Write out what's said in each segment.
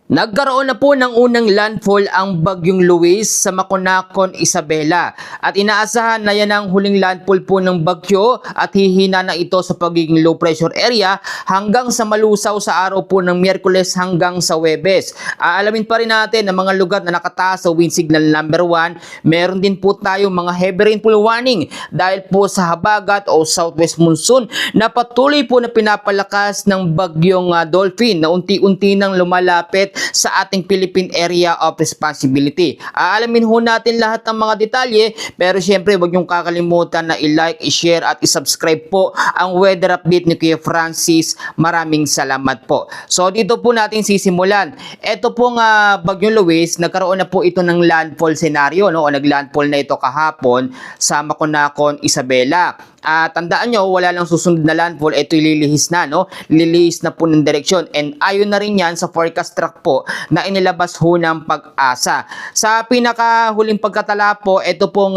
Nagkaroon na po ng unang landfall ang Bagyong Luis sa Maconacon, Isabela at inaasahan na yan ang huling landfall po ng bagyo at hihina na ito sa pagiging low pressure area hanggang sa malusaw sa araw po ng Miyerkules hanggang sa Huwebes. Aalamin pa rin natin ang mga lugar na nakataas sa wind signal number 1. Meron din po tayong mga heavy rainfall warning dahil po sa habagat o southwest monsoon na patuloy po na pinapalakas ng Bagyong Dolphin na unti-unti nang lumalapit sa ating Philippine Area of Responsibility. Aalamin ho natin lahat ng mga detalye, pero syempre huwag niyong kakalimutan na i-like, i-share at i-subscribe po ang weather update ni Kuya Francis. Maraming salamat po. So dito po natin sisimulan. Ito pong Bagyong Luis, nagkaroon na po ito ng landfall scenario, no? O naglandfall na ito kahapon sa Maconacon, Isabela. Tandaan nyo, wala lang susunod na landfall, ito ililihis na, no? Lilihis na po ng direksyon. And ayon na rin yan sa forecast track po na inilabas ho ng Pag-asa. Sa pinakahuling pagkatala po, ito pong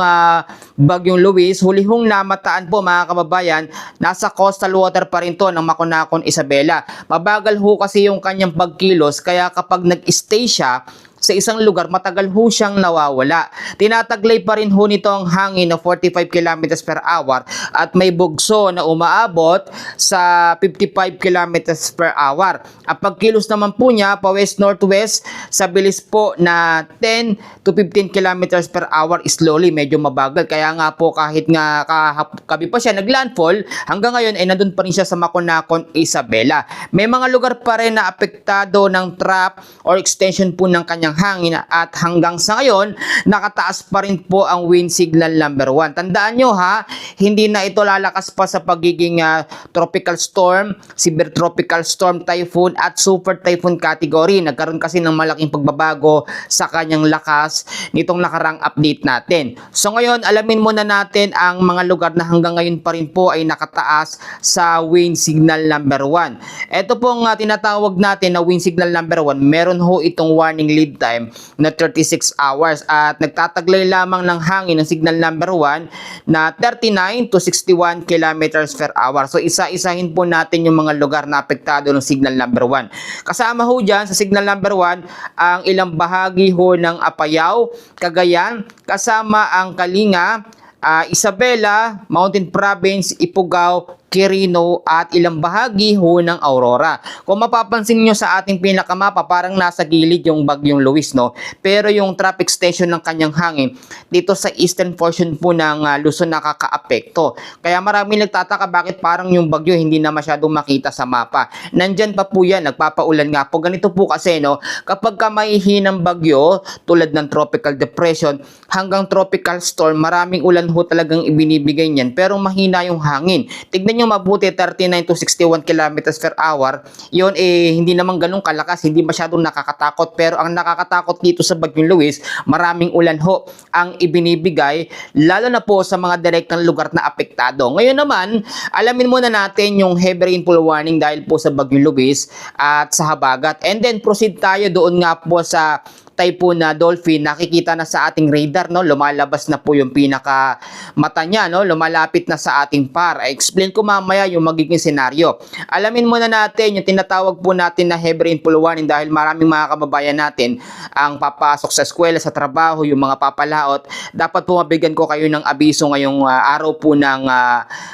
Bagyong Luis, huli hong namataan po mga kababayan, nasa coastal water pa rin to ng Maconacon, Isabela. Mabagal ho kasi yung kanyang pagkilos, kaya kapag nag-stay siya sa isang lugar, matagal ho siyang nawawala. Tinataglay pa rin ho nito ang hangin na 45 km per hour at may bugso na umaabot sa 55 km per hour. Ang pagkilos naman po niya pa west-northwest sa bilis po na 10 to 15 km per hour slowly, medyo mabagal. Kaya nga po kahit nga kabi pa siya naglandfall, hanggang ngayon ay nandun pa rin siya sa Maconacon, Isabela. May mga lugar pa rin na apektado ng trap or extension po ng kanyang hangin at hanggang sa ngayon nakataas pa rin po ang wind signal number 1. Tandaan nyo ha, hindi na ito lalakas pa sa pagiging tropical storm, severe tropical storm, typhoon at super typhoon category. Nagkaroon kasi ng malaking pagbabago sa kanyang lakas nitong nakarang update natin. So ngayon alamin muna natin ang mga lugar na hanggang ngayon pa rin po ay nakataas sa wind signal number 1. Ito pong tinatawag natin na wind signal number 1, meron ho itong warning lead time na 36 hours at nagtataglay lamang ng hangin ng signal number 1 na 39 to 61 kilometers per hour. So isa-isahin po natin yung mga lugar na apektado ng signal number 1. Kasama ho dyan sa signal number 1 ang ilang bahagi ho ng Apayao, Cagayan, kasama ang Kalinga, Isabela, Mountain Province, Ifugao, Quirino at ilang bahagi ho ng Aurora. Kung mapapansin nyo sa ating pinakamapa, parang nasa gilid yung Bagyong Luis, no? Pero yung traffic station ng kanyang hangin dito sa eastern portion po ng Luzon nakakaapekto. Kaya marami nagtataka bakit parang yung bagyo hindi na masyadong makita sa mapa. Nandyan pa po yan, nagpapaulan nga po. Ganito po kasi, no? Kapag ka mahihinang bagyo tulad ng tropical depression hanggang tropical storm, maraming ulan ho talagang ibinibigay niyan pero mahina yung hangin. Tignan nyo mabuti, 39 to 61 kilometers per hour. Yun hindi naman ganun kalakas, hindi masyadong nakakatakot. Pero ang nakakatakot dito sa Bagyong Luis, maraming ulan ho ang ibinibigay, lalo na po sa mga direktang lugar na apektado. Ngayon naman, alamin muna natin yung heavy rainfall warning dahil po sa Bagyong Luis at sa habagat. And then proceed tayo doon nga po sa Typhoon na Dolphin. Nakikita na sa ating radar, no? Lumalabas na po yung pinaka mata niya, no? Lumalapit na sa ating par. I-explain ko mamaya yung magiging senaryo. Alamin muna natin yung tinatawag po natin na heavy rainfall warning dahil maraming mga kababayan natin ang papasok sa eskwela, sa trabaho, yung mga papalaot. Dapat po mabigyan ko kayo ng abiso ngayong araw po ng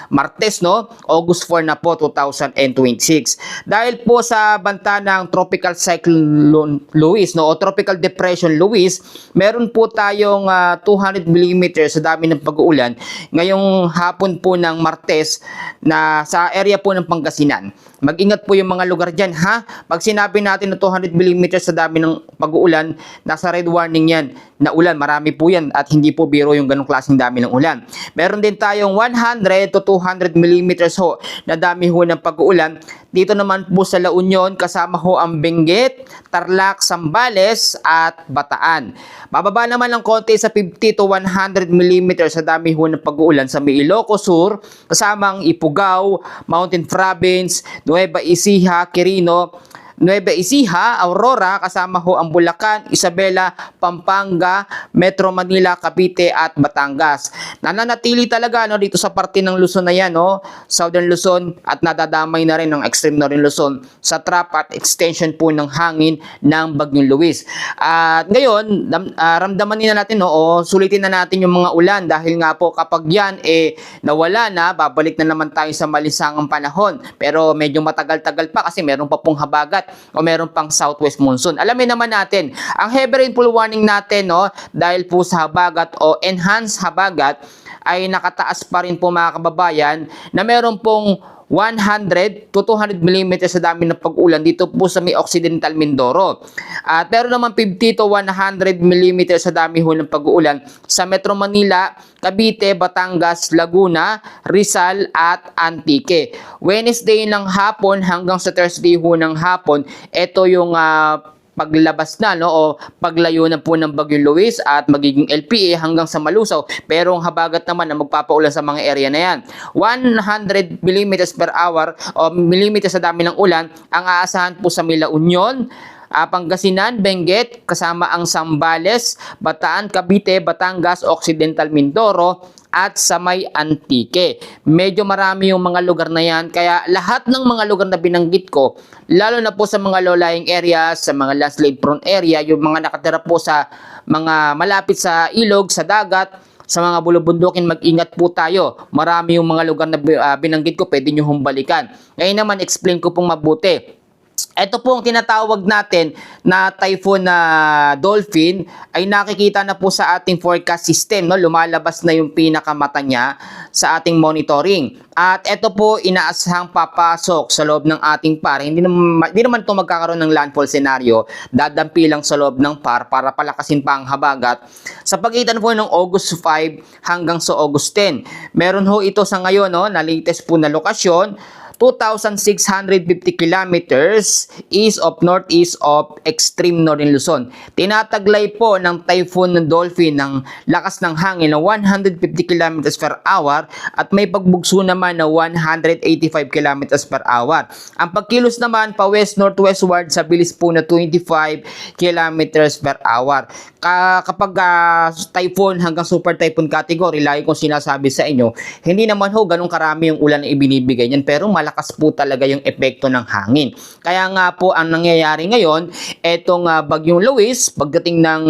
Martes, no? August 4 na po, 2026. Dahil po sa banta ng Tropical Cyclone Luis, no? O Tropical Depression Luis, meron po tayong 200 mm sa dami ng pag-uulan ngayong hapon po ng Martes na sa area po ng Pangasinan. Mag-ingat po yung mga lugar dyan, ha? Pag sinabi natin na 200 mm sa dami ng pag-uulan, nasa red warning yan na ulan. Marami po yan at hindi po biro yung ganong klaseng dami ng ulan. Meron din tayong 100 to 200 mm ho na dami ho ng pag-uulan. Dito naman po sa La Union, kasama ho ang Benguet, Tarlac, Zambales at Bataan. Bababa naman ng konti sa 50 to 100 mm sa dami ho ng pag-uulan sa Ilocos Sur, kasama ang Ifugao, Mountain Province, Nueva Ecija, Quirino, Nueva Ecija, Aurora, kasama ho ang Bulacan, Isabela, Pampanga, Metro Manila, Cavite at Batangas. Nananatili talaga no, dito sa parte ng Luzon na yan, no, Southern Luzon, at nadadamay na rin ng extreme Northern Luzon sa trap at extension po ng hangin ng Bagyong Luis. At ngayon, ramdaman na natin, no, o sulitin na natin yung mga ulan dahil nga po kapag yan nawala na, babalik na naman tayo sa malinsangang panahon. Pero medyo matagal-tagal pa kasi meron pa pong habagat o meron pang southwest monsoon. Alamin naman natin, ang heavy rainfall warning natin, no, dahil po sa habagat o enhanced habagat ay nakataas pa rin po mga kababayan na meron pong 100 to 200 mm sa dami ng pag-ulan dito po sa may Occidental Mindoro. At meron naman 50 to 100 mm sa dami ho ng pag-uulan sa Metro Manila, Cavite, Batangas, Laguna, Rizal at Antique. Wednesday ng hapon hanggang sa Thursday ho ng hapon, ito yung paglabas na, no, o paglayo na po ng Bagyong Luis at magiging LPA hanggang sa Malusaw. Pero ang habagat naman na magpapaulan sa mga area na yan. 100 mm per hour o millimeter sa dami ng ulan ang aasahan po sa Mila Union, Pangasinan, Benguet, kasama ang Zambales, Bataan, Cavite, Batangas, Occidental Mindoro, at sa may Antique. Medyo marami yung mga lugar na yan, kaya lahat ng mga lugar na binanggit ko, lalo na po sa mga low-lying areas, sa mga landslide prone area, yung mga nakatira po sa mga malapit sa ilog, sa dagat, sa mga bulubundukin, mag-ingat po tayo. Marami yung mga lugar na binanggit ko, pwede nyo humbalikan. Ngayon naman, explain ko pong mabuti. Ito po ang tinatawag natin na typhoon na Dolphin ay nakikita na po sa ating forecast system, no? Lumalabas na yung pinakamata niya sa ating monitoring. At ito po inaasahang papasok sa loob ng ating PAR. Hindi naman ito magkakaroon ng landfall scenario. Dadampi lang sa loob ng PAR para palakasin pa ang habagat. Sa pagitan po ng August 5 hanggang sa August 10. Meron ho ito sa ngayon, no, na latest po na lokasyon. 2,650 kilometers east of northeast of extreme northern Luzon. Tinataglay po ng typhoon ng Dolphin ng lakas ng hangin na 150 kilometers per hour at may pagbugso naman na 185 kilometers per hour. Ang pagkilos naman pa west-northwestward sa bilis po na 25 kilometers per hour. Kapag typhoon hanggang super typhoon category, lagi kong sinasabi sa inyo, hindi naman ho ganun karami yung ulan na ibinibigay niyan, pero malakas po talaga yung epekto ng hangin. Kaya nga po ang nangyayari ngayon, etong Bagyong Luis, pagdating ng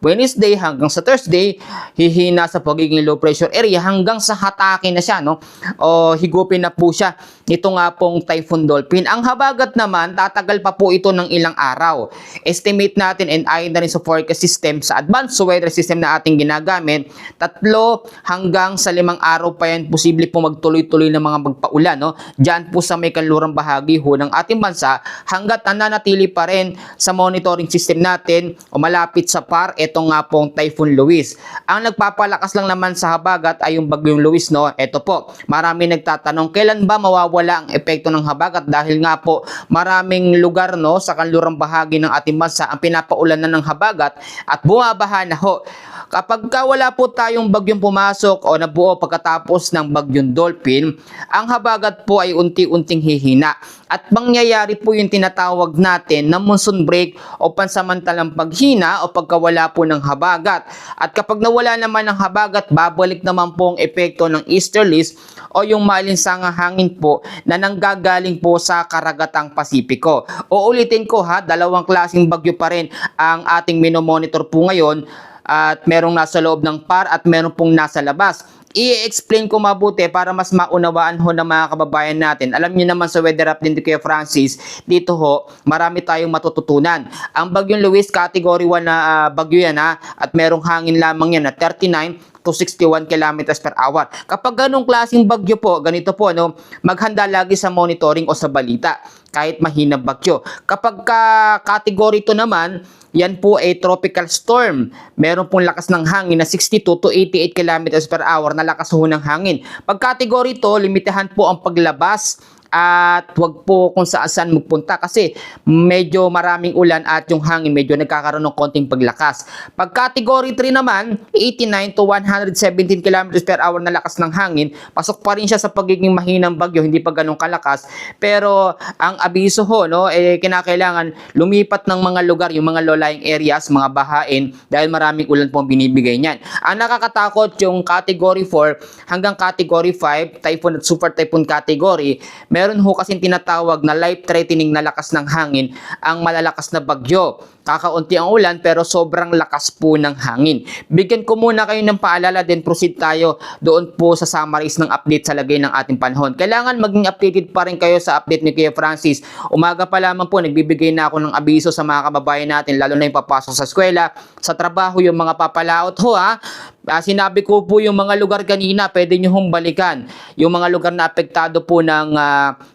Wednesday hanggang sa Thursday, hihina sa pagiging low pressure area hanggang sa hatake na siya, no? O higupin na po siya. Ito nga pong Typhoon Dolphin. Ang habagat naman, tatagal pa po ito ng ilang araw. Estimate natin, and ayon na rin sa forecast system, sa advanced weather system na ating ginagamit, 3 hanggang sa 5 araw pa yan posible po magtuloy-tuloy ng mga magpaulan, no? Diyan po sa may kanlurang bahagi ho ng ating bansa, hanggat nananatili pa rin sa monitoring system natin o malapit sa PAR, ito nga pong Typhoon Luis. Ang nagpapalakas lang naman sa habagat ay yung Bagyong Luis, no? Ito po, marami nagtatanong, kailan ba mawawala ang epekto ng habagat? Dahil nga po, maraming lugar, no, sa kanlurang bahagi ng ating bansa ang pinapaulan na ng habagat at bumabaha na ho. Kapag wala po tayong bagyong pumasok o nabuo pagkatapos ng Bagyong Dolphin, ang habagat po ay unti-unting hihina. At mangyayari po yung tinatawag natin na monsoon break o pansamantalang paghina o pagkawala po ng habagat. At kapag nawala naman ang habagat, babalik naman po ang epekto ng easterlies o yung malinsangang hangin po na nanggagaling po sa karagatang Pasipiko. Uulitin ko ha, dalawang klaseng bagyo pa rin ang ating minomonitor po ngayon. At merong nasa loob ng PAR at meron pong nasa labas. I-explain ko mabuti para mas maunawaan ho ng mga kababayan natin. Alam niyo naman sa weather update ni Kuya Francis, dito ho, marami tayong matututunan. Ang Bagyong Luis, category 1 na bagyo yan ha, at merong hangin lamang yan na 39 to 61 kilometers per hour. Kapag ganong klaseng bagyo po, ganito po, no, maghanda lagi sa monitoring o sa balita, kahit mahinang bagyo. Kapag category 2 naman, yan po ay tropical storm. Meron pong lakas ng hangin na 62 to 88 kilometers per hour na lakas ho ng hangin. Pag category 2, limitahan po ang paglabas at wag po kung saan magpunta kasi medyo maraming ulan at yung hangin medyo nagkakaroon ng konting paglakas. Pag category 3 naman, 89 to 117 kilometers per hour na lakas ng hangin, pasok pa rin siya sa pagiging mahinang bagyo, hindi pa ganun kalakas. Pero ang abiso ho, no, kinakailangan lumipat ng mga lugar, yung mga low-lying areas, mga bahain, dahil maraming ulan po ang binibigay niyan. Ang nakakatakot yung category 4 hanggang category 5, typhoon at super typhoon category, meron ho kasing tinatawag na life-threatening na lakas ng hangin ang malalakas na bagyo. Kakaunti ang ulan pero sobrang lakas po ng hangin. Bigyan ko muna kayo ng paalala, then proceed tayo doon po sa summaries ng update sa lagay ng ating panahon. Kailangan maging updated pa rin kayo sa update ni Kuya Francis. Umaga pa lamang po, nagbibigay na ako ng abiso sa mga kababayan natin, lalo na yung papasok sa eskwela, sa trabaho, yung mga papalaot ho ha. Sinabi ko po yung mga lugar kanina, pwede nyo hong balikan. Yung mga lugar na apektado po ng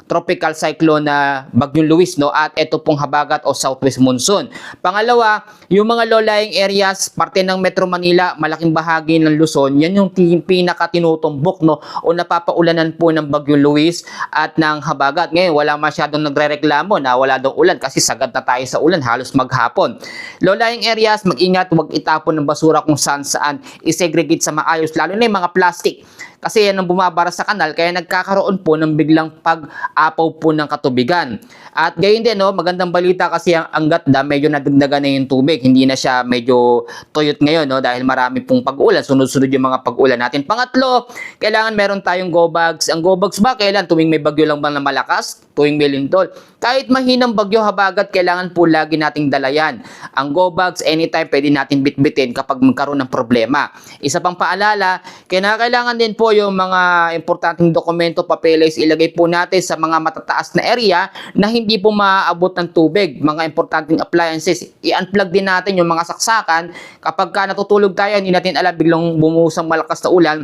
tropical cyclone na Bagyong Luis, no? At ito pong habagat o southwest monsoon. Pangalawa, yung mga low-lying areas, parte ng Metro Manila, malaking bahagi ng Luzon, yan yung pinaka-tinutumbok, no? O napapaulanan po ng Bagyong Luis at ng habagat. Ngayon, wala masyadong nagre-reklamo na wala daw ulan kasi sagad na tayo sa ulan halos maghapon. Low-lying areas, mag-ingat, huwag itapon ng basura kung saan-saan, segregate sa maayos, lalo na yung mga plastic. Kasi yan ang bumabara sa kanal, kaya nagkakaroon po ng biglang pag-apaw po ng katubigan. At gayon din, no, magandang balita kasi ang Gatda, medyo nadagdagan na yung tubig. Hindi na siya medyo tuyot ngayon, no, dahil marami pong pag-ulan. Sunod-sunod yung mga pag-ulan natin. Pangatlo, kailangan meron tayong go bags. Ang go bags ba, kailan? Tuwing may bagyo lang ba na malakas? Tuwing may lindol? Kahit mahinang bagyo, habagat, kailangan po lagi nating dalayan. Ang go bags, anytime pwede natin bitbitin kapag magkaroon ng problema. Isa pang paalala, kailangan din po yung mga importanteng dokumento, papeles, ilagay po natin sa mga matataas na area na hindi po maaabot ng tubig. Mga importanteng appliances, i-unplug din natin yung mga saksakan. Kapag natutulog tayo, hindi natin alam, biglang bumuhos ang malakas na ulan,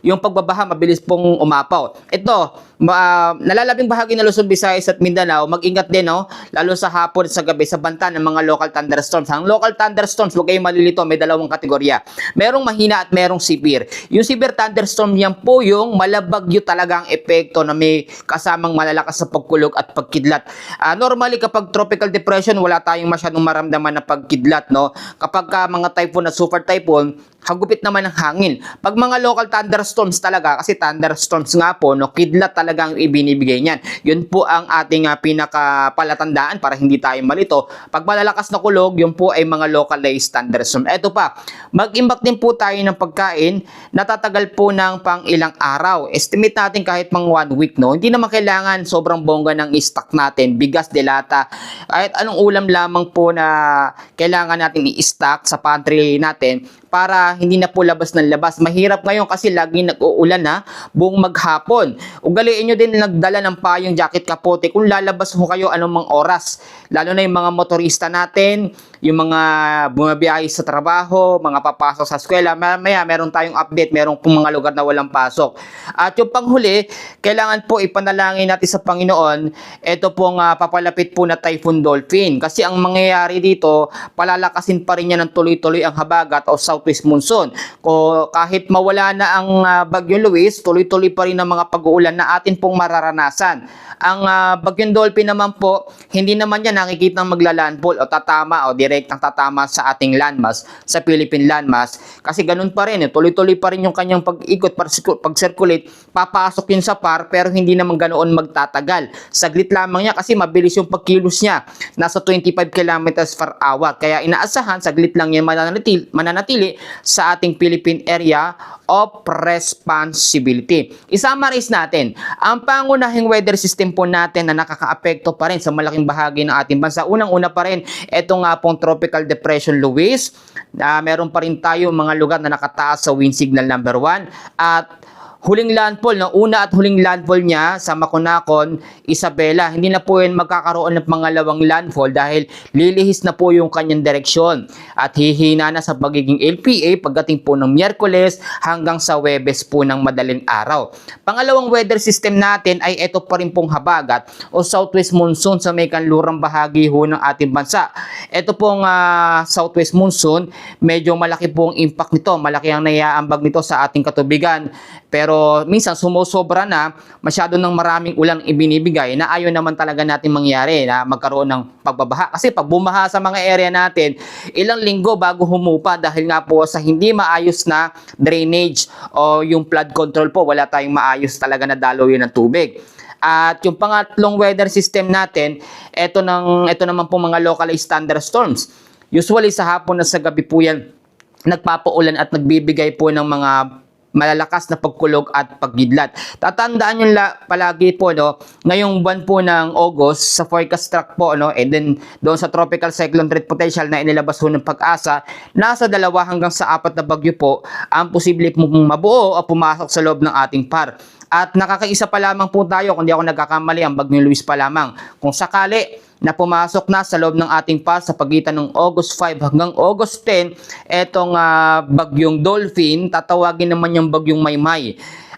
yung pagbabaha mabilis pong umapaw. Ito, nalalabing bahagi ng Luzon, Visayas at Mindanao, mag-ingat din, no? Lalo sa hapon at sa gabi sa banta ng mga local thunderstorms. Ang local thunderstorms, huwag kayong malilito, may dalawang kategorya. Merong mahina at merong severe. Yung severe thunderstorm, yan po yung malabagyo talaga ang epekto na may kasamang malalakas sa pagkulog at pagkidlat. Normally, kapag tropical depression, wala tayong masyadong maramdaman na pagkidlat, no? Kapag mga typhoon at super typhoon, hagupit naman ng hangin. Pag mga local thunderstorms talaga, kasi thunderstorms nga po, no, kidlat talaga ang ibinibigay niyan. Yun po ang ating pinakapalatandaan para hindi tayo malito. Pag malalakas na kulog, yun po ay mga localized thunderstorm. Eto pa, mag-imbak din po tayo ng pagkain, natatagal po ng pang ilang araw. Estimate natin kahit pang 1 week, no? Hindi naman kailangan sobrang bongga ng stock natin, bigas, delata, kahit anong ulam lamang po na kailangan natin i-stock sa pantry natin, para hindi na po labas ng labas. Mahirap ngayon kasi lagi nag-uulan na buong maghapon. Ugaliin nyo din nagdala ng payong, jacket, kapote kung lalabas ho kayo anumang oras. Lalo na yung mga motorista natin, yung mga bumabiyahe sa trabaho, mga papasok sa eskwela. Maya meron tayong update, meron pong mga lugar na walang pasok. At yung panghuli, kailangan po ipanalangin natin sa Panginoon, ito pong papalapit po na Typhoon Dolphin. Kasi ang mangyayari dito, palalakasin pa rin niya ng tuloy-tuloy ang habagat o southwest monsoon. Kahit mawala na ang Bagyong Luis, tuloy-tuloy pa rin ang mga pag-uulan na atin pong mararanasan. Ang Bagyong Dolphin naman po, hindi naman yan nakikita ng maglalandfall o tatama o direktang tatama sa ating landmass, sa Philippine landmass. Kasi ganun pa rin, tuloy-tuloy pa rin yung kanyang pag-ikot, pag-circulate, papasok yun sa PAR, pero hindi naman ganoon magtatagal. Saglit lamang niya kasi mabilis yung pagkilos niya. Nasa 25 kilometers per hour. Kaya inaasahan, saglit lang yan mananatili sa ating Philippine area of responsibility. I-summarize natin, ang pangunahing weather system po natin na nakakaapekto pa rin sa malaking bahagi ng ating bansa. Unang-una pa rin, ito nga pong Tropical Depression Luis. Meron pa rin tayo mga lugar na nakataas sa wind signal number 1 at huling landfall, no? Una at huling landfall niya sa Maconacon, Isabela. Hindi na po yun magkakaroon ng pangalawang landfall dahil lilihis na po yung kanyang direksyon at hihina na sa pagiging LPA pagdating po ng Miyerkules hanggang sa Huwebes po ng madaling araw. Pangalawang weather system natin ay ito pa rin pong habagat o southwest monsoon sa may kanlurang bahagi ho ng ating bansa. Ito pong southwest monsoon, medyo malaki pong impact nito, malaki ang naiaambag nito sa ating katubigan. Pero minsan sumusobra na, masyado ng maraming ulang ibinibigay na ayaw naman talaga natin mangyari na magkaroon ng pagbabaha. Kasi pag bumaha sa mga area natin, ilang linggo bago humupa dahil nga po sa hindi maayos na drainage o yung flood control po, wala tayong maayos talaga na daloy ng tubig. At yung pangatlong weather system natin, ito naman po mga localized thunderstorms. Usually sa hapon na sa gabi po yan, nagpapaulan at nagbibigay po ng mga malalakas na pagkulog at paggidlat. Tatandaan nyo palagi po, no, ngayong buwan po ng August, sa forecast track po, no, and then doon sa tropical cyclone threat potential na inilabas po ng Pag-asa, nasa 2 hanggang sa 4 na bagyo po ang posible pong mabuo o pumasok sa loob ng ating par. At nakakaisa pa lamang po tayo, kung di ako nagkakamali, ang Bagyong Luis pa lamang. Kung sakali na pumasok na sa loob ng ating par sa pagitan ng August 5 hanggang August 10, etong Bagyong Dolphin, tatawagin naman yung Bagyong Maymay.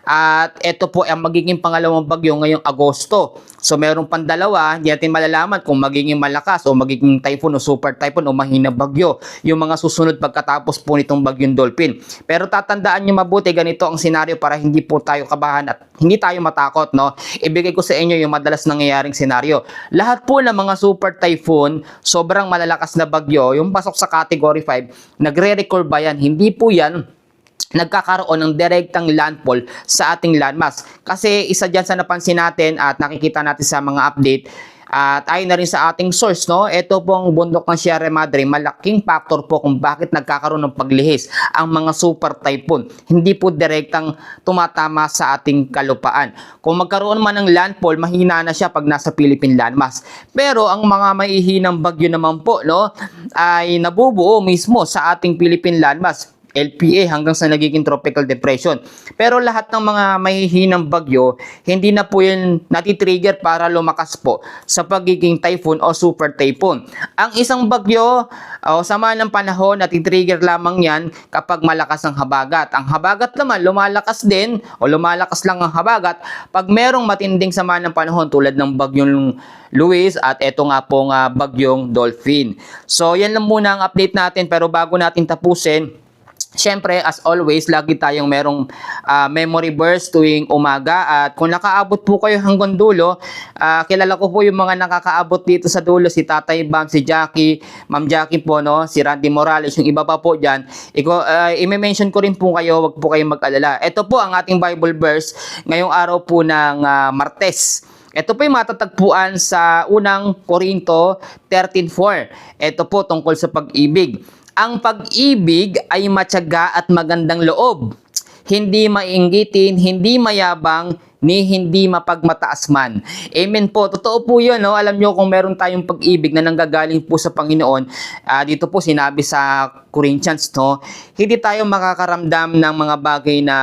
At ito po ang magiging pangalawang bagyo ngayong Agosto. So meron pang dalawa, hindi natin malalaman kung magiging malakas o magiging typhoon o super typhoon o mahina bagyo yung mga susunod pagkatapos po nitong Bagyong Dolphin. Pero tatandaan nyo mabuti, ganito ang senaryo para hindi po tayo kabahan at hindi tayo matakot, no? Ibigay ko sa inyo yung madalas nangyayaring senaryo. Lahat po ng mga super typhoon, sobrang malalakas na bagyo, yung pasok sa category 5, nagre-record ba yan? Hindi po yan nagkakaroon ng direktang landfall sa ating landmass. Kasi isa dyan sa napansin natin at nakikita natin sa mga update at ayon na rin sa ating source, no, ito pong bundok ng Sierra Madre, malaking factor po kung bakit nagkakaroon ng paglihis ang mga super typhoon. Hindi po direktang tumatama sa ating kalupaan. Kung magkaroon man ng landfall, mahina na siya pag nasa Philippine landmass. Pero ang mga maihinang bagyo naman po, no, ay nabubuo mismo sa ating Philippine landmass, LPA hanggang sa nagiging tropical depression. Pero lahat ng mga mahihinang bagyo, hindi na po yun natitrigger para lumakas po sa pagiging typhoon o super typhoon. Ang isang bagyo o sama ng panahon, natitrigger lamang yan kapag malakas ang habagat. Ang habagat naman, lumalakas din o lumalakas lang ang habagat pag merong matinding sama ng panahon tulad ng Bagyong Luis at eto nga pong Bagyong Dolphin. So yan lang muna ang update natin, pero bago natin tapusin, siyempre, as always, lagi tayong merong memory burst tuwing umaga. At kung nakaabot po kayo hanggang dulo, kilala ko po yung mga nakakaabot dito sa dulo, si Tatay Bam, si Jackie, Ma'am Jackie po, no? Si Randy Morales, yung iba pa po dyan. I-mention ko rin po kayo, wag po kayong mag-alala. Ito po ang ating Bible verse ngayong araw po ng Martes. Ito po yung matatagpuan sa unang Korinto 13:4. Ito po tungkol sa pag-ibig. Ang pag-ibig ay matyaga at magandang loob, hindi mainggitin, hindi mayabang, ni hindi mapagmataas man. Amen po. Totoo po yun, no? Alam nyo, kung meron tayong pag-ibig na nanggagaling po sa Panginoon, dito po sinabi sa Corinthians, no? Hindi tayo makakaramdam ng mga bagay na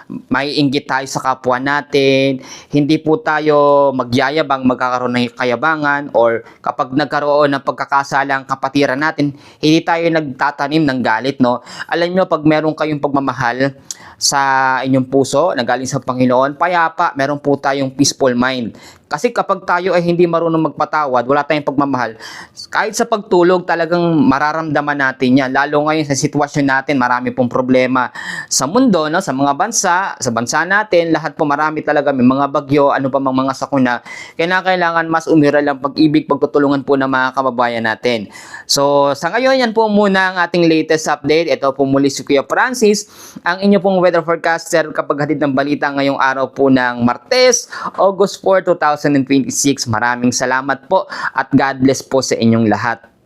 maiinggit tayo sa kapwa natin, hindi po tayo magyayabang, magkakaroon ng kayabangan, or kapag nagkaroon ng pagkakasalang kapatiran natin, hindi tayo nagtatanim ng galit, no? Alam nyo, pag meron kayong pagmamahal sa inyong puso na galing sa Panginoon, payapa, meron po tayong peaceful mind. Kasi kapag tayo ay hindi marunong magpatawad, wala tayong pagmamahal, kahit sa pagtulog talagang mararamdaman natin yan. Lalo ngayon sa sitwasyon natin, marami pong problema sa mundo, no? Sa mga bansa, sa bansa natin, lahat po marami talaga, may mga bagyo, ano pa mga sakuna. Kaya kailangan mas umiral ang pag-ibig, pagtutulungan po ng mga kababayan natin. So sa ngayon, yan po muna ang ating latest update. Ito po muli si Kuya Francis, ang inyo pong weather forecaster kapag hatid ng balita ngayong araw po ng Martes, August 4, 2026. Maraming salamat po at God bless po sa inyong lahat.